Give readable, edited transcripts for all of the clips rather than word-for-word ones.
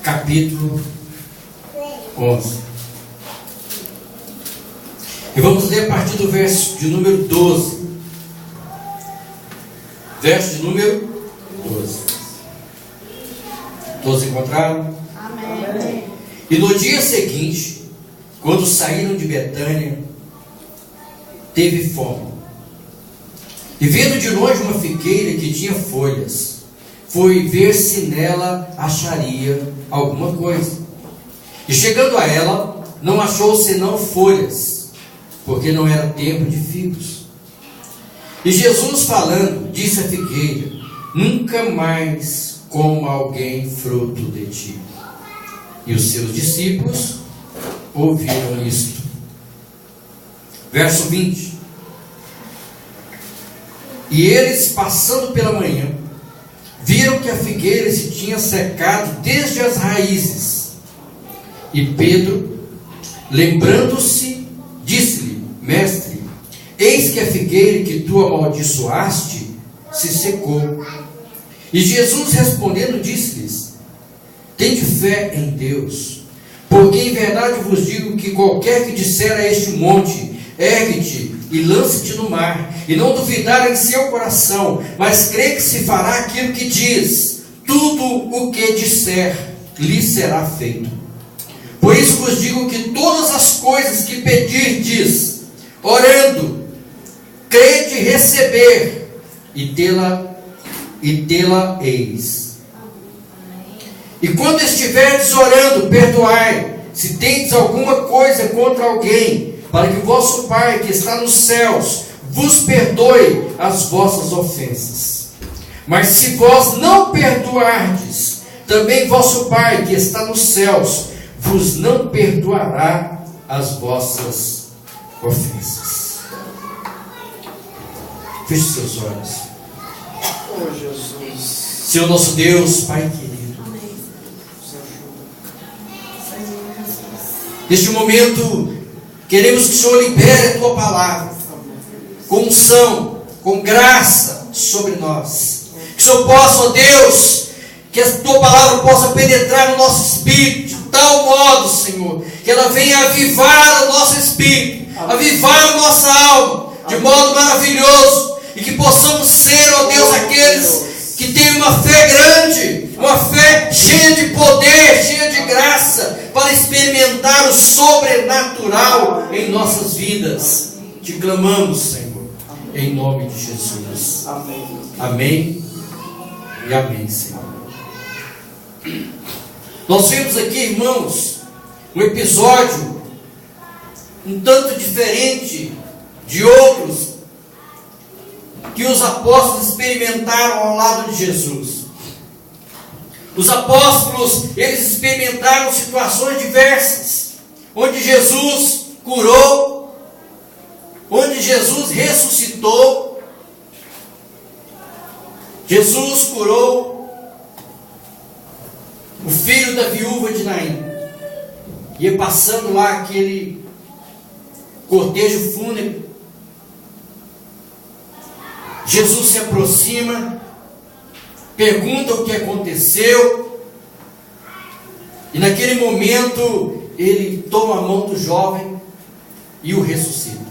capítulo 11. E vamos ler a partir do verso de número 12. Verso de número 12. Todos encontraram? Amém. E no dia seguinte, quando saíram de Betânia, teve fome. E vendo de longe uma figueira que tinha folhas, foi ver se nela acharia alguma coisa. E chegando a ela, não achou senão folhas, porque não era tempo de figos. E Jesus falando, disse à figueira: nunca mais coma alguém fruto de ti. E os seus discípulos ouviram isto. Verso 20. E eles, passando pela manhã, viram que a figueira se tinha secado desde as raízes. E Pedro, lembrando-se, disse-lhe: mestre, eis que a figueira que tu amaldiçoaste se secou. E Jesus respondendo disse-lhes: tende fé em Deus, porque em verdade vos digo que qualquer que disser a este monte: ergue-te e lança-te no mar, e não duvidar em seu coração, mas crê que se fará aquilo que diz, tudo o que disser lhe será feito. Por isso vos digo que todas as coisas que pedirdes, orando, crede receber, e tê-la eis. E quando estiverdes orando, perdoai, se tendes alguma coisa contra alguém, para que o vosso Pai que está nos céus vos perdoe as vossas ofensas. Mas se vós não perdoardes, também vosso Pai que está nos céus vos não perdoará as vossas ofensas. Feche seus olhos. Oh, Jesus. Senhor nosso Deus, Pai querido, neste momento queremos que o Senhor libere a Tua palavra com unção, com graça sobre nós. Que o Senhor possa, ó Deus, que a Tua palavra possa penetrar no nosso espírito de tal modo, Senhor, que ela venha avivar o nosso espírito, avivar a nossa alma de modo maravilhoso, e que possamos ser, ó Deus, aqueles que têm uma fé grande, uma fé cheia de poder, cheia de graça, para experimentar o sobrenatural em nossas vidas. Te clamamos, Senhor, em nome de Jesus. Amém. Amém e amém, Senhor. Nós vimos aqui, irmãos, um episódio um tanto diferente de outros que os apóstolos experimentaram ao lado de Jesus. Os apóstolos, eles experimentaram situações diversas, onde Jesus curou, onde Jesus ressuscitou. Jesus curou o filho da viúva de Naim. Ia passando lá aquele cortejo fúnebre. Jesus se aproxima, pergunta o que aconteceu, e naquele momento ele toma a mão do jovem e o ressuscita.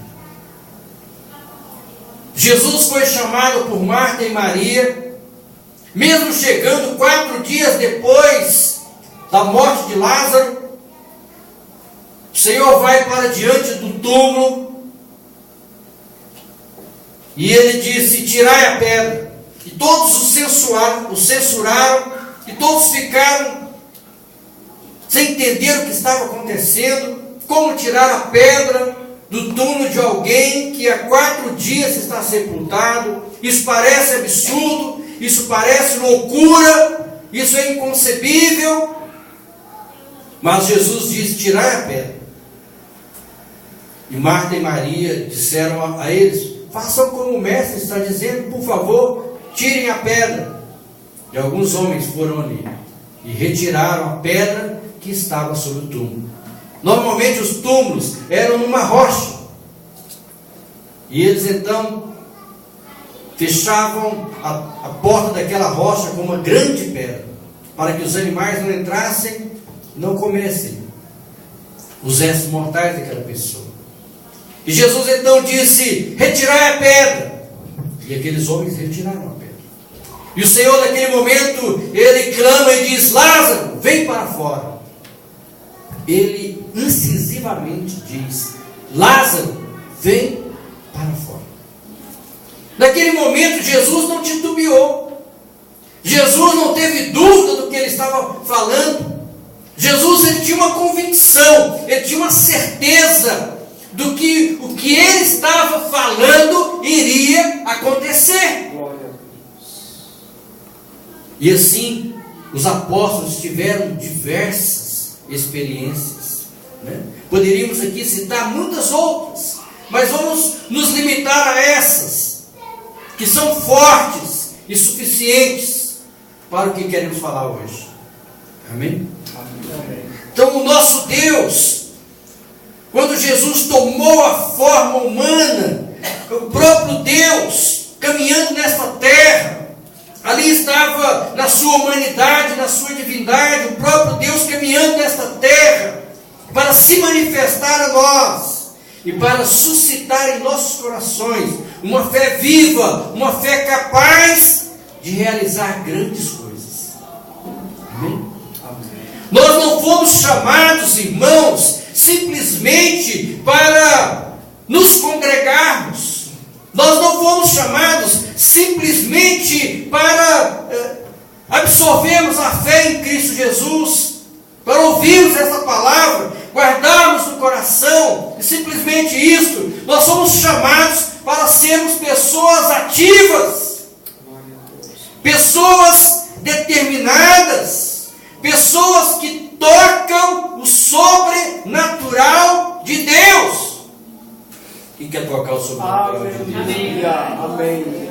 Jesus foi chamado por Marta e Maria, mesmo chegando 4 dias depois da morte de Lázaro. O Senhor vai para diante do túmulo e ele disse: tirai a pedra. E todos o censuraram, e todos ficaram sem entender o que estava acontecendo. Como tirar a pedra do túmulo de alguém que há 4 dias está sepultado? Isso parece absurdo, isso parece loucura, isso é inconcebível. Mas Jesus disse: tirai a pedra. E Marta e Maria disseram a eles: façam como o mestre está dizendo, por favor, tirem a pedra. E alguns homens foram ali e retiraram a pedra que estava sobre o túmulo. Normalmente os túmulos eram numa rocha, e eles então fechavam a porta daquela rocha com uma grande pedra. para que os animais não entrassem e não comessem os restos mortais daquela pessoa. E Jesus então disse: retirai a pedra. E aqueles homens retiraram a pedra. E o Senhor, naquele momento, ele clama e diz: Lázaro, vem para fora. Ele incisivamente diz: Lázaro, vem para fora. Naquele momento, Jesus não titubeou. Jesus não teve dúvida do que ele estava falando. Jesus, ele tinha uma convicção, ele tinha uma certeza do que o que ele estava falando iria acontecer. Glória a Deus. E assim, os apóstolos tiveram diversas experiências, né? Poderíamos aqui citar muitas outras, mas vamos nos limitar a essas, que são fortes e suficientes para o que queremos falar hoje. Amém? Amém. Então, o nosso Deus, quando Jesus tomou a forma humana, o próprio Deus caminhando nesta terra, ali estava na sua humanidade, na sua divindade, o próprio Deus caminhando nesta terra para se manifestar a nós e para suscitar em nossos corações uma fé viva, uma fé capaz de realizar grandes coisas. Amém? Nós não fomos chamados, irmãos, simplesmente para nos congregarmos. Nós não fomos chamados simplesmente para absorvermos a fé em Cristo Jesus, para ouvirmos essa palavra, guardarmos no coração, e simplesmente isso. Nós somos chamados para sermos pessoas ativas, pessoas determinadas, pessoas que tocam o sobrenatural de Deus. Quem quer tocar o sobrenatural de Deus? Amém. Amém.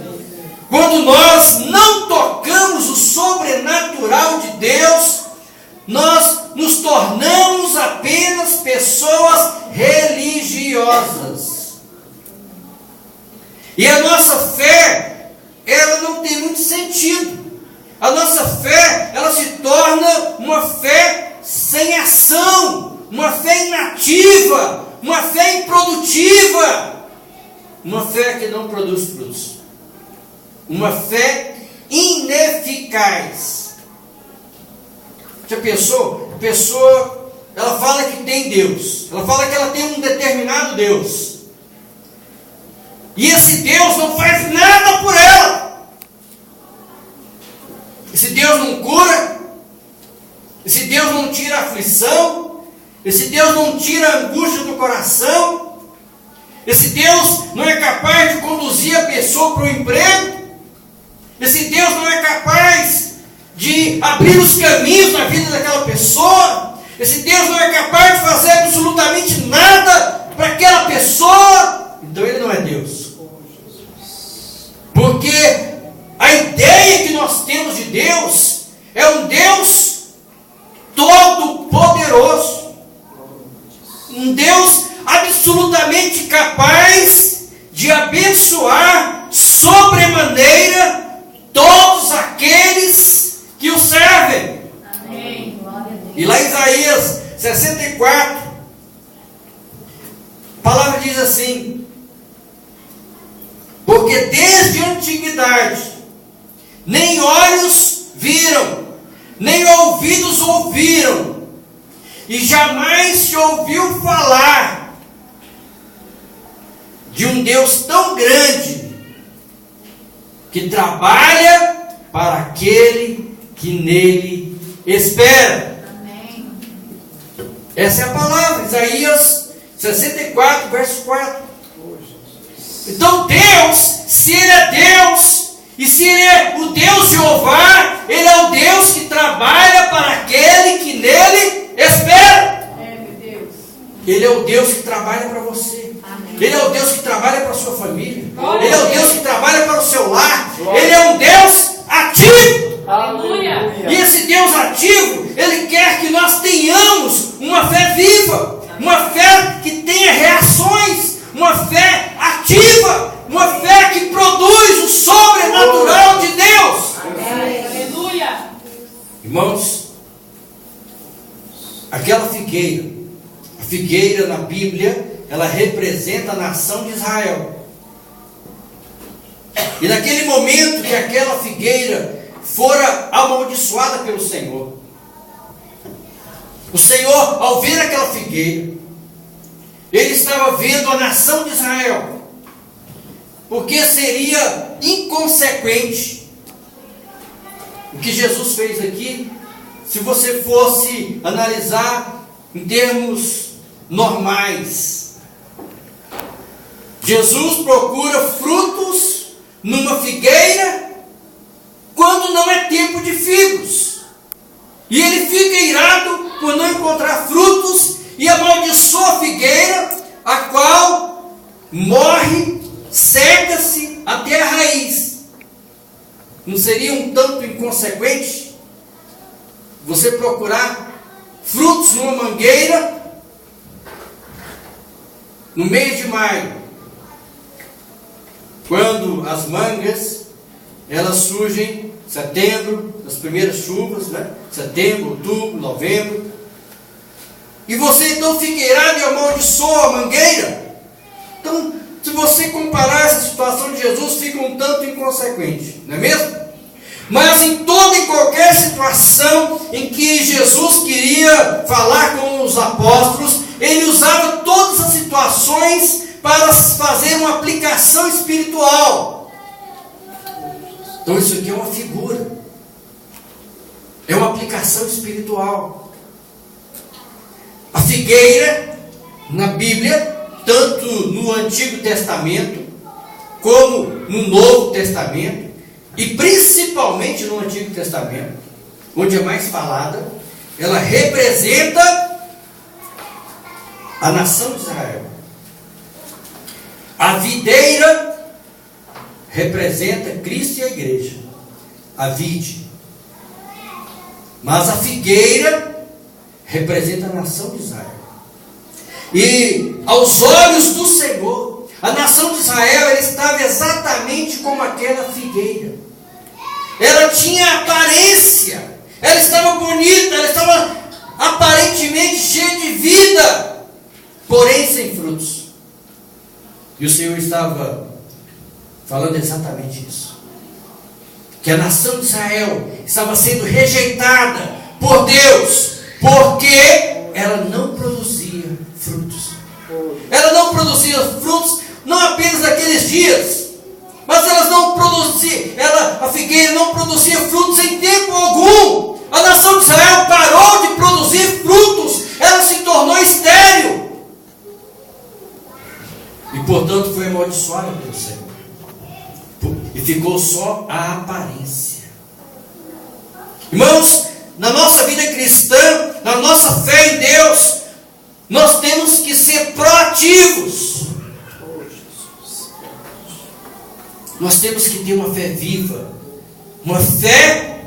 Quando nós não tocamos o sobrenatural de Deus, nós nos tornamos apenas pessoas religiosas. E a nossa fé, ela não tem muito sentido. A nossa fé, ela se torna uma fé sem ação, uma fé inativa, uma fé improdutiva, uma fé que não produz frutos, uma fé ineficaz. Já pensou? A pessoa, ela fala que tem Deus, ela fala que ela tem um determinado Deus, e esse Deus não faz nada por ela. Esse Deus não cura, esse Deus não tira a aflição, esse Deus não tira a angústia do coração, esse Deus não é capaz de conduzir a pessoa para o emprego, esse Deus não é capaz de abrir os caminhos na vida daquela pessoa, esse Deus não é capaz de fazer absolutamente nada para aquela pessoa. Então ele não é Deus. Porque a ideia que nós temos de Deus é um Deus todo-poderoso, um Deus absolutamente capaz de abençoar sobremaneira todos aqueles que o servem. Amém. E lá em Isaías 64, a palavra diz assim: porque desde a antiguidade nem olhos viram, nem ouvidos ouviram, e jamais se ouviu falar de um Deus tão grande, que trabalha para aquele que nele espera. Amém. Essa é a palavra, Isaías 64, verso 4. Então Deus, se Ele é Deus, e se Ele é o Deus Jeová, Ele é o Deus que trabalha para aquele que nele espera. É, meu Deus. Ele é o Deus que trabalha para você. Amém. Ele é o Deus que trabalha para a sua família. Glória Ele é a o Deus. Deus que trabalha para o seu lar. Glória. Ele é um Deus ativo. Aleluia. E esse Deus ativo, Ele quer que nós tenhamos uma fé viva, uma fé que tenha reações, uma fé ativa, uma fé que produz o sobrenatural de Deus. Aleluia. Irmãos, aquela figueira, a figueira na Bíblia, ela representa a nação de Israel. E naquele momento que aquela figueira fora amaldiçoada pelo Senhor, o Senhor, ao ver aquela figueira, Ele estava vendo a nação de Israel, porque seria inconsequente o que Jesus fez aqui, se você fosse analisar em termos normais. Jesus procura frutos numa figueira quando não é tempo de figos, e ele fica irado por não encontrar frutos e amaldiçoa a figueira, a qual morre, seca-se até a raiz. Não seria um tanto inconsequente você procurar frutos numa mangueira no mês de maio, quando as mangas elas surgem em setembro, nas primeiras chuvas, né? Setembro, outubro, novembro, e você então fica irado e amaldiçoa a mangueira? Então, se você comparar essa situação de Jesus, fica um tanto inconsequente, não é mesmo? Mas em toda e qualquer situação em que Jesus queria falar com os apóstolos, ele usava todas as situações para fazer uma aplicação espiritual. Então isso aqui é uma figura, é uma aplicação espiritual. A figueira, na Bíblia, tanto no Antigo Testamento, como no Novo Testamento, e principalmente no Antigo Testamento, onde é mais falada, ela representa a nação de Israel. A videira representa Cristo e a igreja, a vide. Mas a figueira representa a nação de Israel. E aos olhos do Senhor, a nação de Israel ela estava exatamente como aquela figueira. Ela tinha aparência, ela estava bonita, ela estava aparentemente cheia de vida, porém sem frutos. E o Senhor estava falando exatamente isso, que a nação de Israel estava sendo rejeitada por Deus, porque ela não produzia frutos. Ela não produzia frutos, não apenas naqueles dias, mas elas não produziam, a figueira não produzia frutos em tempo algum. A nação de Israel parou de produzir frutos, ela se tornou estéril, e portanto foi amaldiçoada pelo Senhor, e ficou só a aparência. Irmãos, na nossa vida cristã, na nossa fé em Deus, nós temos que ser proativos. Nós temos que ter uma fé viva, uma fé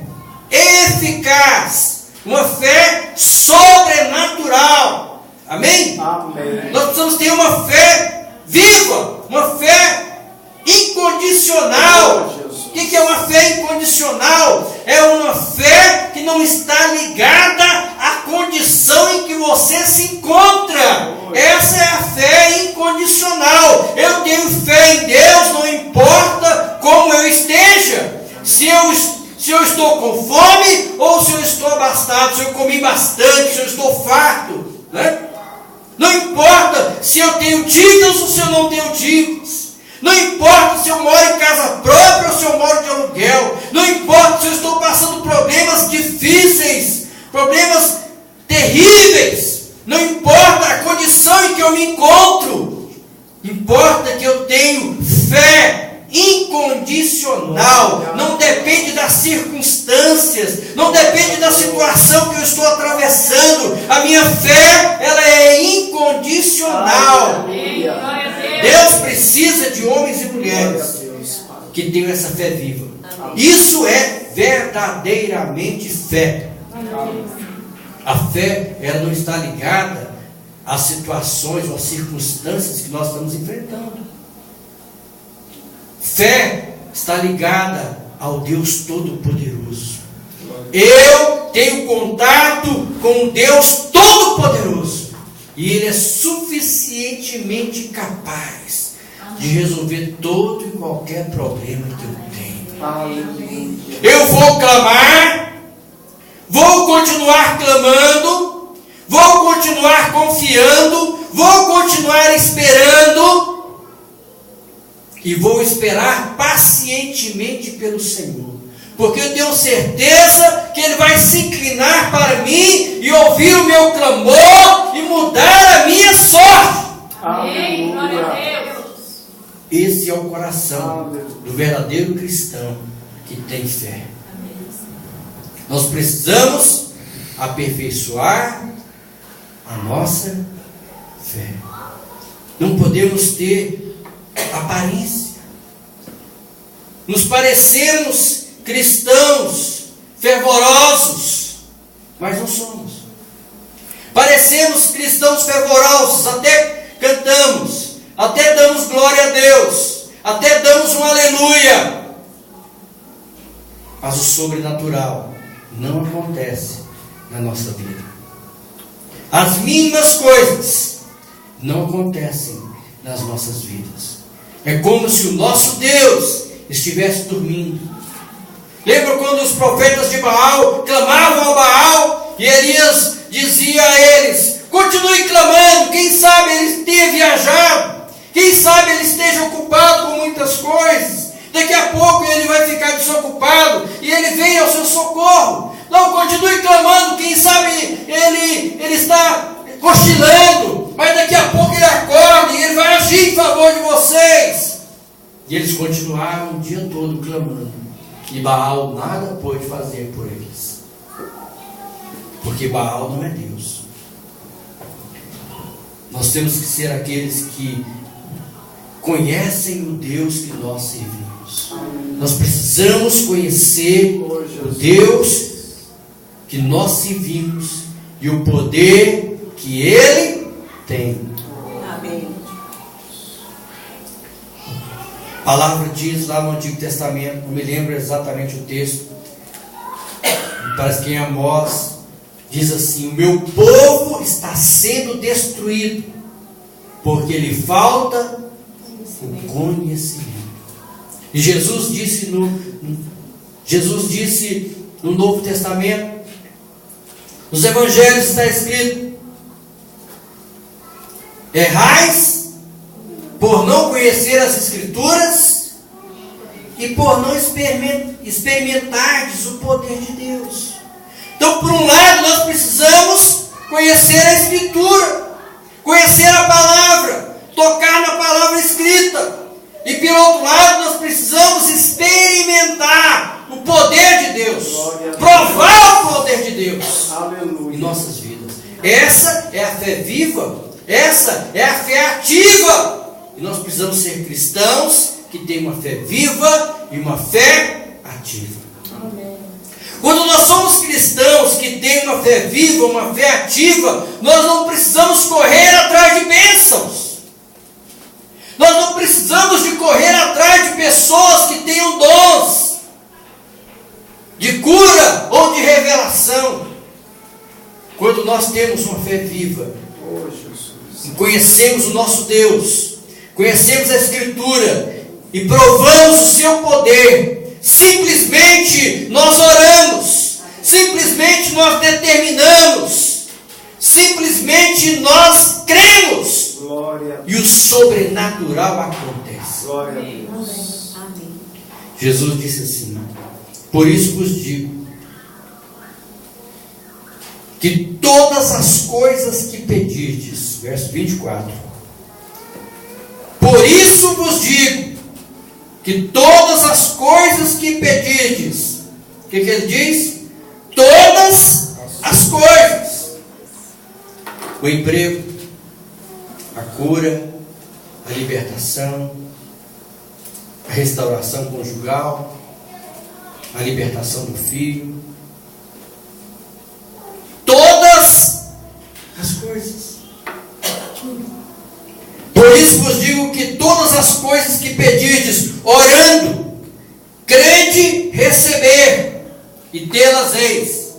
eficaz, uma fé sobrenatural. Amém? Amém. Nós precisamos ter uma fé viva, uma fé incondicional. O que é uma fé incondicional? É uma fé que não está ligada à condição em que você se encontra. Essa é a fé incondicional. Eu tenho fé em Deus, não importa como eu esteja. Se eu estou com fome ou se eu estou abastado, se eu comi bastante, se eu estou farto, né? Não importa se eu tenho dívidas ou se eu não tenho dívidas. Não importa se eu moro em casa própria ou se eu moro de aluguel. Não importa se eu estou passando problemas difíceis, problemas terríveis. Não importa a condição em que eu me encontro. Importa que eu tenho fé incondicional. Não depende das circunstâncias, não depende da situação que eu estou atravessando. A minha fé, ela é incondicional. Deus precisa de homens e mulheres que tenham essa fé viva. Isso é verdadeiramente fé. A fé, ela não está ligada às situações ou às circunstâncias que nós estamos enfrentando. Fé está ligada ao Deus Todo-Poderoso. Eu tenho contato com Deus Todo-Poderoso. E Ele é suficientemente capaz de resolver todo e qualquer problema que eu tenho. Aleluia. Eu vou clamar, vou continuar clamando, vou continuar confiando, vou continuar esperando e vou esperar pacientemente pelo Senhor, porque eu tenho certeza que Ele vai se inclinar para mim e ouvir o meu clamor e mudar a minha sorte. Amém. Glória a Deus. Esse é o coração do verdadeiro cristão que tem fé. Nós precisamos aperfeiçoar a nossa fé. Não podemos ter aparência. Nos parecemos cristãos fervorosos, mas não somos. Parecemos cristãos fervorosos, até cantamos, até damos glória a Deus, até damos um aleluia. Mas o sobrenatural não acontece na nossa vida. As mínimas coisas não acontecem nas nossas vidas. É como se o nosso Deus estivesse dormindo. Lembra quando os profetas de Baal clamavam a Baal e Elias dizia a eles: continue clamando, quem sabe ele tenha viajado, quem sabe ele esteja ocupado com muitas coisas, daqui a pouco ele vai ficar desocupado e ele vem ao seu socorro. Não, continue clamando, quem sabe ele está cochilando, mas daqui a pouco ele acorda e ele vai agir em favor de vocês. E eles continuaram o dia todo clamando, e Baal nada pôde fazer por eles, porque Baal não é Deus. Nós temos que ser aqueles que conhecem o Deus que nós servimos. Nós precisamos conhecer o Deus que nós servimos e o poder que Ele tem. Amém. A palavra diz lá no Antigo Testamento, não me lembro exatamente o texto, parece que em Amós diz assim: o meu povo está sendo destruído porque lhe falta o conhecimento. E Jesus disse no Novo Testamento, nos Evangelhos está escrito: errais por não conhecer as Escrituras e por não experimentardes o poder de Deus. Então, por um lado, nós precisamos conhecer a Escritura, conhecer a palavra, tocar na palavra escrita. E pelo outro lado, nós precisamos experimentar o poder de Deus, provar o poder de Deus em nossas vidas. Essa é a fé viva, essa é a fé ativa. E nós precisamos ser cristãos que têm uma fé viva e uma fé ativa. Amém. Quando nós somos cristãos que têm uma fé viva, uma fé ativa, nós não precisamos correr atrás de bênçãos. Nós não precisamos de correr atrás de pessoas que tenham dons de cura ou de revelação. Quando nós temos uma fé viva, e conhecemos o nosso Deus, conhecemos a Escritura e provamos o seu poder, simplesmente nós oramos, simplesmente nós determinamos, simplesmente nós cremos. E o sobrenatural acontece. Glória a Deus. Amém. Jesus disse assim: por isso vos digo que todas as coisas que pedirdes, verso 24, por isso vos digo que todas as coisas que pedirdes, o que ele diz? Todas as coisas. O emprego, a cura, a libertação, a restauração conjugal, a libertação do filho, todas as coisas. Por isso vos digo que todas as coisas que pedirdes, orando, crede receber, e tê-las eis.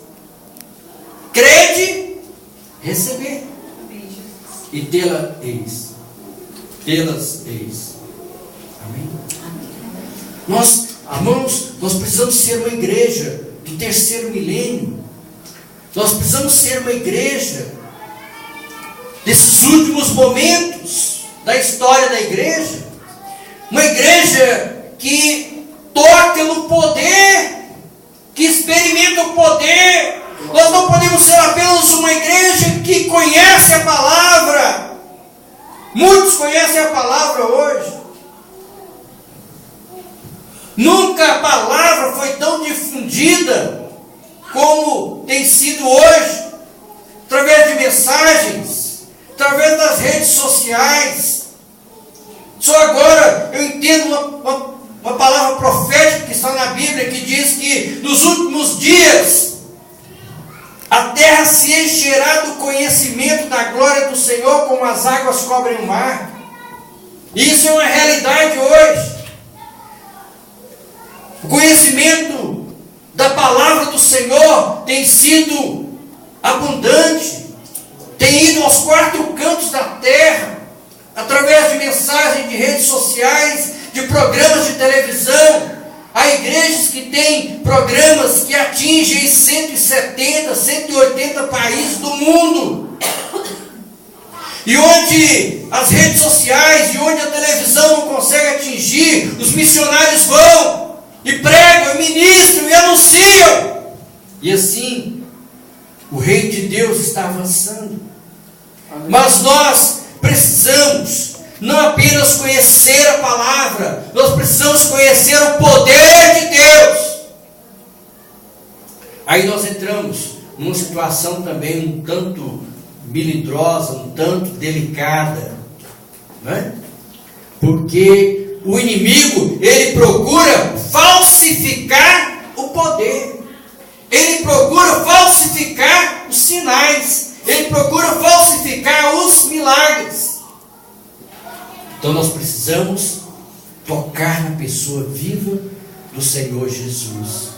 Crede, receber, e tê-las eis. Tê-las eis. Amém? Nós, irmãos, nós precisamos ser uma igreja do terceiro milênio. Nós precisamos ser uma igreja desses últimos momentos da história da igreja. Uma igreja que toca no poder, que experimenta o poder. Nós não podemos ser apenas uma igreja que conhece a palavra. Muitos conhecem a palavra hoje. Nunca a palavra foi tão difundida como tem sido hoje, através de mensagens, através das redes sociais. Só agora eu entendo uma palavra profética que está na Bíblia, que diz que nos últimos dias a terra se encherá do conhecimento da glória do Senhor, como as águas cobrem o mar. Isso é uma realidade hoje. O conhecimento da palavra do Senhor tem sido abundante, tem ido aos quatro cantos da terra, através de mensagens de redes sociais, de programas de televisão. Há igrejas que têm programas que atingem 170, 180 países do mundo. E onde as redes sociais e onde a televisão não consegue atingir, os missionários vão e pregam, e ministram, e anunciam. E assim, o reino de Deus está avançando. Amém. Mas nós precisamos não apenas conhecer a palavra, nós precisamos conhecer o poder de Deus. Aí nós entramos numa situação também um tanto melindrosa, um tanto delicada, não é? Porque o inimigo, ele procura falsificar o poder, ele procura falsificar os sinais, ele procura falsificar os milagres. Então nós precisamos tocar na pessoa viva do Senhor Jesus,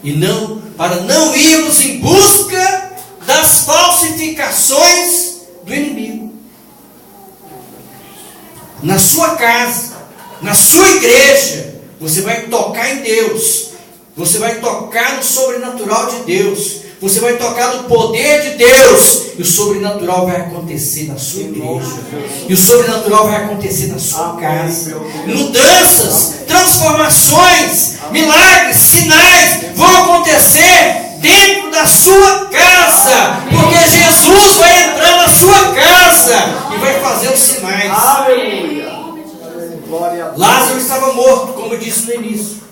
e não, para não irmos em busca das falsificações do inimigo. Na sua casa, na sua igreja, você vai tocar em Deus, você vai tocar no sobrenatural de Deus, você vai tocar no poder de Deus, e o sobrenatural vai acontecer na sua igreja, e o sobrenatural vai acontecer na sua casa. Mudanças, transformações, milagres, sinais vão acontecer dentro da sua casa, porque Jesus vai entrar na sua casa e vai fazer os sinais. Aleluia. Lázaro estava morto, como eu disse no início.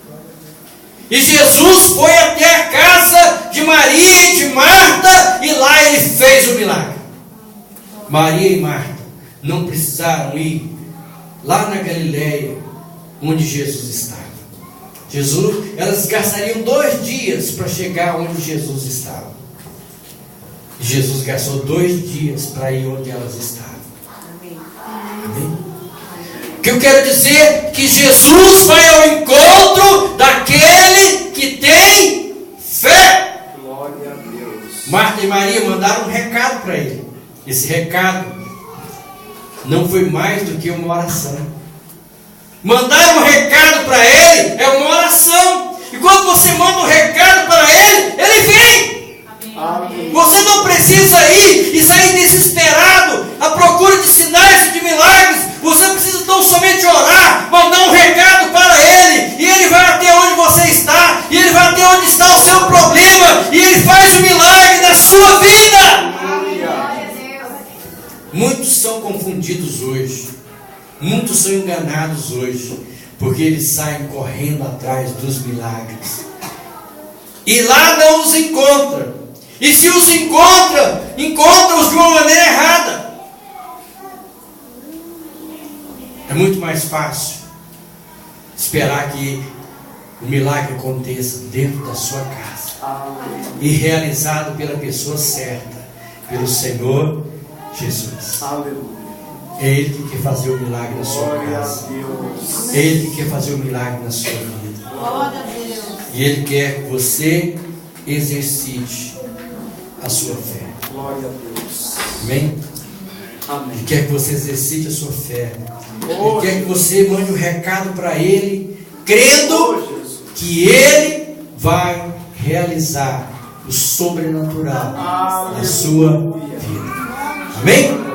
E Jesus foi até a casa de Maria e de Marta, e lá ele fez o milagre. Maria e Marta não precisaram ir lá na Galileia, onde Jesus estava. Elas gastariam 2 dias para chegar onde Jesus estava. Jesus gastou 2 dias para ir onde elas estavam. Amém? O que eu quero dizer é que Jesus vai ao encontro daquele que tem fé. Glória a Deus. Marta e Maria mandaram um recado para ele. Esse recado não foi mais do que uma oração. Mandaram um recado para ele é uma oração. E quando você manda um recado para ele, ele vem. Amém. Você não precisa ir e sair desesperado à procura de sinais e de milagres. Você precisa tão somente orar, mandar um recado para ele, e ele vai até onde você está, e ele vai até onde está o seu problema, e ele faz o milagre na sua vida. Muitos são confundidos hoje, muitos são enganados hoje, porque eles saem correndo atrás dos milagres, e lá não os encontra, e se os encontra, encontra-os de uma maneira errada. É muito mais fácil esperar que o milagre aconteça dentro da sua casa e realizado pela pessoa certa, pelo Senhor Jesus. Aleluia. É Ele que quer fazer o milagre na sua Glória a casa. Deus. É Ele que quer fazer o milagre na sua vida. Glória a Deus. E Ele quer que você exercite a sua fé. Glória a Deus. Amém? Amém. Ele quer que você exercite a sua fé. Oh, Ele quer que você mande um recado para Ele, crendo oh, Jesus. que Ele vai realizar o sobrenatural na sua vida. Amém?